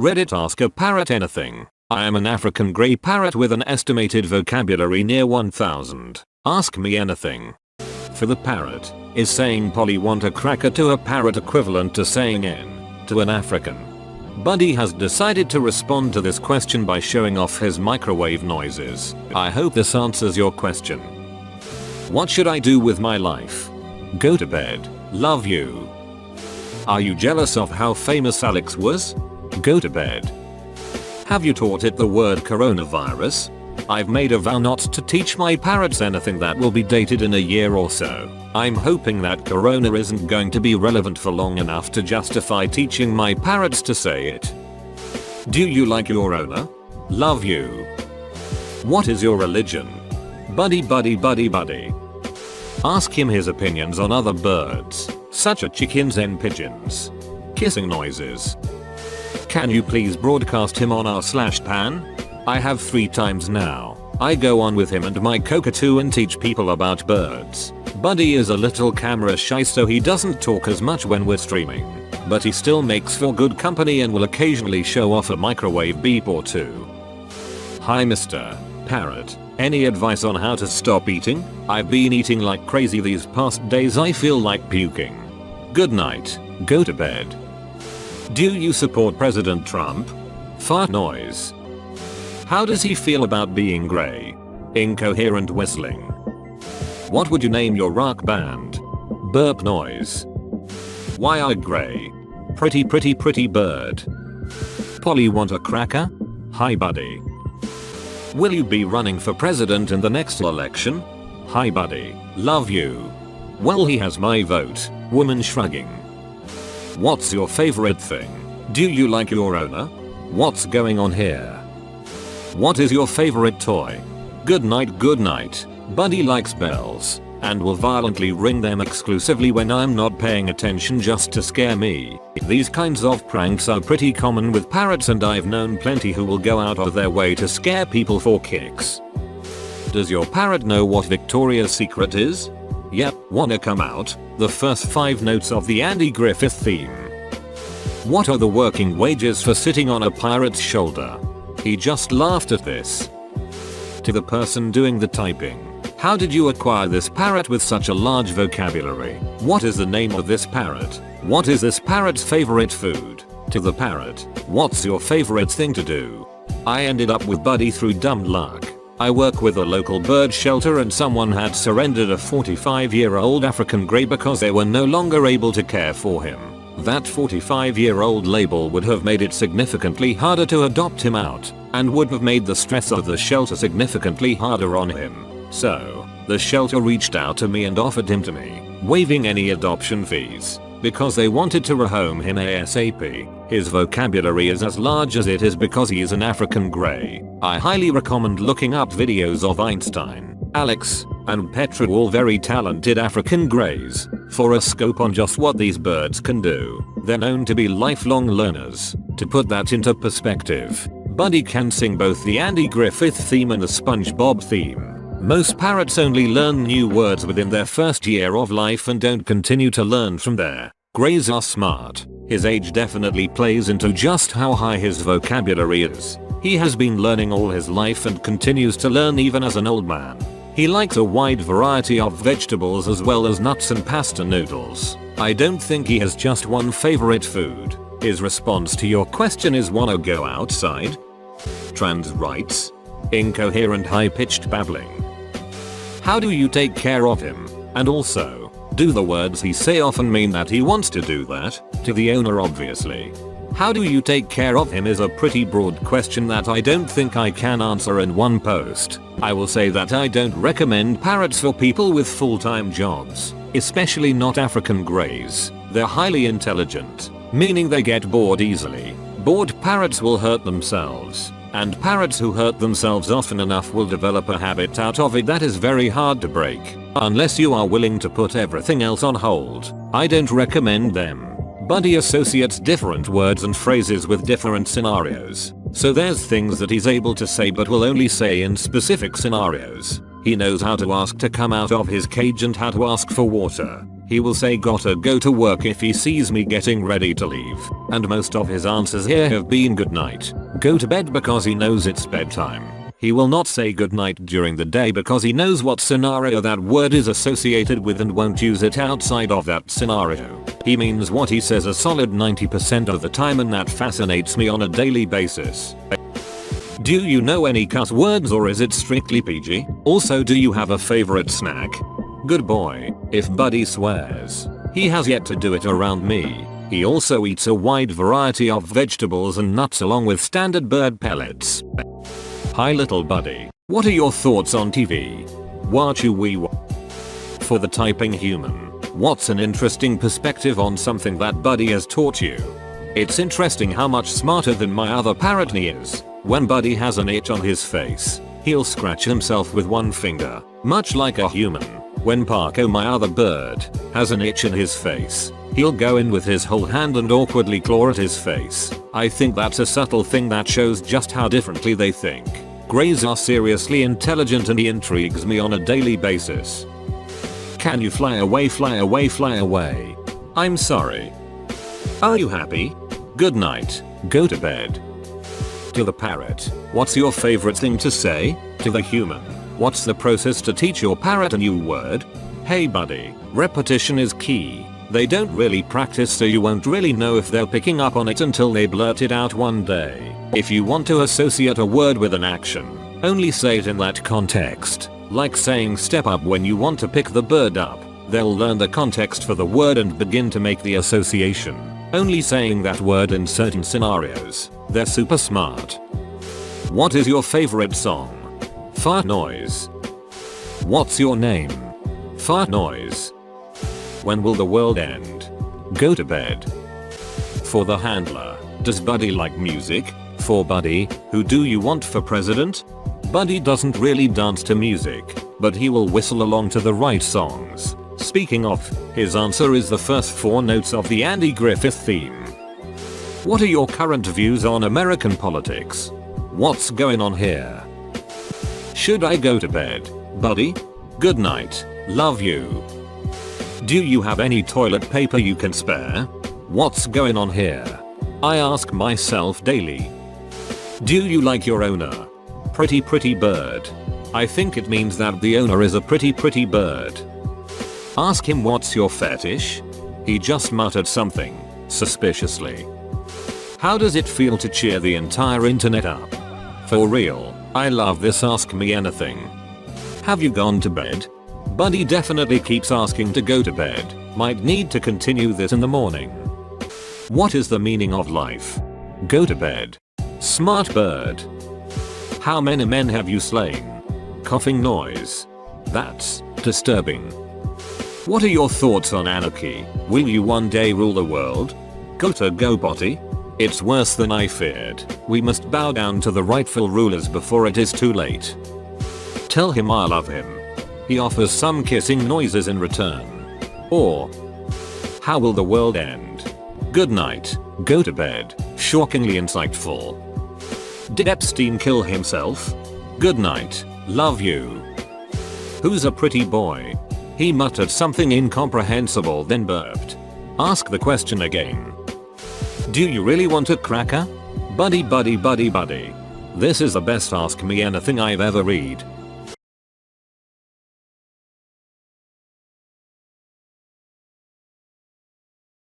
Reddit, ask a parrot anything. I am an African grey parrot with an estimated vocabulary near 1000. Ask me anything. For the parrot, is saying Polly want a cracker to a parrot equivalent to saying N to an African? Buddy has decided to respond to this question by showing off his microwave noises. I hope this answers your question. What should I do with my life? Go to bed. Love you. Are you jealous of how famous Alex was? Go to bed. Have you taught it the word coronavirus? I've made a vow not to teach my parrots anything that will be dated in a year or so. I'm hoping that corona isn't going to be relevant for long enough to justify teaching my parrots to say it. Do you like your owner? Love you. What is your religion? Buddy buddy buddy buddy. Ask him his opinions on other birds, such as chickens and pigeons. Kissing noises. Can you please broadcast him on r/pan? I have 3 times now. I go on with him and my cockatoo and teach people about birds. Buddy is a little camera shy, so he doesn't talk as much when we're streaming. But he still makes for good company and will occasionally show off a microwave beep or two. Hi Mr. Parrot. Any advice on how to stop eating? I've been eating like crazy these past days. I feel like puking. Good night. Go to bed. Do you support President Trump? Fart noise. How does he feel about being grey? Incoherent whistling. What would you name your rock band? Burp noise. Why are grey? Pretty bird. Polly want a cracker? Hi buddy. Will you be running for president in the next election? Hi buddy. Love you. Well, he has my vote. Woman shrugging. What's your favorite thing? Do you like your owner? What's going on here? What is your favorite toy? Good night, good night. Buddy likes bells and will violently ring them exclusively when I'm not paying attention just to scare me. These kinds of pranks are pretty common with parrots, and I've known plenty who will go out of their way to scare people for kicks. Does your parrot know what Victoria's Secret is? Yep, wanna come out? The first 5 notes of the Andy Griffith theme. What are the working wages for sitting on a parrot's shoulder? He just laughed at this. To the person doing the typing. How did you acquire this parrot with such a large vocabulary? What is the name of this parrot? What is this parrot's favorite food? To the parrot. What's your favorite thing to do? I ended up with Buddy through dumb luck. I work with a local bird shelter and someone had surrendered a 45-year-old African grey because they were no longer able to care for him. That 45-year-old label would have made it significantly harder to adopt him out, and would have made the stress of the shelter significantly harder on him. So, the shelter reached out to me and offered him to me, waiving any adoption fees, because they wanted to rehome him ASAP. His vocabulary is as large as it is because he is an African grey. I highly recommend looking up videos of Einstein, Alex, and Petra, all very talented African greys, for a scope on just what these birds can do. They're known to be lifelong learners. To put that into perspective, Buddy can sing both the Andy Griffith theme and the SpongeBob theme. Most parrots only learn new words within their first year of life and don't continue to learn from there. Greys are smart. His age definitely plays into just how high his vocabulary is. He has been learning all his life and continues to learn even as an old man. He likes a wide variety of vegetables as well as nuts and pasta noodles. I don't think he has just one favorite food. His response to your question is, wanna go outside? Trans rights. Incoherent high-pitched babbling. How do you take care of him? And also, do the words he say often mean that he wants to do that? To the owner, obviously. How do you take care of him is a pretty broad question that I don't think I can answer in one post. I will say that I don't recommend parrots for people with full-time jobs, especially not African greys. They're highly intelligent, meaning they get bored easily. Bored parrots will hurt themselves, and parrots who hurt themselves often enough will develop a habit out of it that is very hard to break. Unless you are willing to put everything else on hold, I don't recommend them. Buddy associates different words and phrases with different scenarios, so there's things that he's able to say but will only say in specific scenarios. He knows how to ask to come out of his cage and how to ask for water. He will say gotta go to work if he sees me getting ready to leave, and most of his answers here have been good night, go to bed because he knows it's bedtime. He will not say goodnight during the day because he knows what scenario that word is associated with and won't use it outside of that scenario. He means what he says a solid 90% of the time, and that fascinates me on a daily basis. Do you know any cuss words or is it strictly PG? Also, do you have a favorite snack? Good boy. If Buddy swears. He has yet to do it around me. He also eats a wide variety of vegetables and nuts along with standard bird pellets. Hi little buddy. What are your thoughts on TV? Watch you we For the typing human. What's an interesting perspective on something that Buddy has taught you? It's interesting how much smarter than my other parrot he is. When Buddy has an itch on his face, he'll scratch himself with one finger, much like a human. When Parko, my other bird, has an itch in his face, he'll go in with his whole hand and awkwardly claw at his face. I think that's a subtle thing that shows just how differently they think. Greys are seriously intelligent and he intrigues me on a daily basis. Can you fly away, fly away, fly away? I'm sorry. Are you happy? Good night. Go to bed. To the parrot, what's your favorite thing to say? To the human, what's the process to teach your parrot a new word? Hey buddy, repetition is key. They don't really practice, so you won't really know if they're picking up on it until they blurt it out one day. If you want to associate a word with an action, only say it in that context. Like saying step up when you want to pick the bird up. They'll learn the context for the word and begin to make the association. Only saying that word in certain scenarios. They're super smart. What is your favorite song? Fart noise. What's your name? Fart noise. When will the world end? Go to bed. For the handler, does Buddy like music? For Buddy, who do you want for president? Buddy doesn't really dance to music, but he will whistle along to the right songs. Speaking of, his answer is the first 4 notes of the Andy Griffith theme. What are your current views on American politics? What's going on here? Should I go to bed, Buddy? Good night. Love you. Do you have any toilet paper you can spare? What's going on here? I ask myself daily. Do you like your owner? Pretty bird. I think it means that the owner is a pretty bird. Ask him what's your fetish? He just muttered something, suspiciously. How does it feel to cheer the entire internet up? For real, I love this ask me anything. Have you gone to bed? Buddy definitely keeps asking to go to bed. Might need to continue this in the morning. What is the meaning of life? Go to bed. Smart bird. How many men have you slain? Coughing noise. That's disturbing. What are your thoughts on anarchy? Will you one day rule the world? Go Botty. It's worse than I feared. We must bow down to the rightful rulers before it is too late. Tell him I love him. He offers some kissing noises in return. Or, how will the world end? Good night. Go to bed. Shockingly insightful. Did Epstein kill himself? Good night. Love you. Who's a pretty boy? He muttered something incomprehensible then burped. Ask the question again. Do you really want a cracker? Buddy. This is the best Ask Me Anything I've ever read.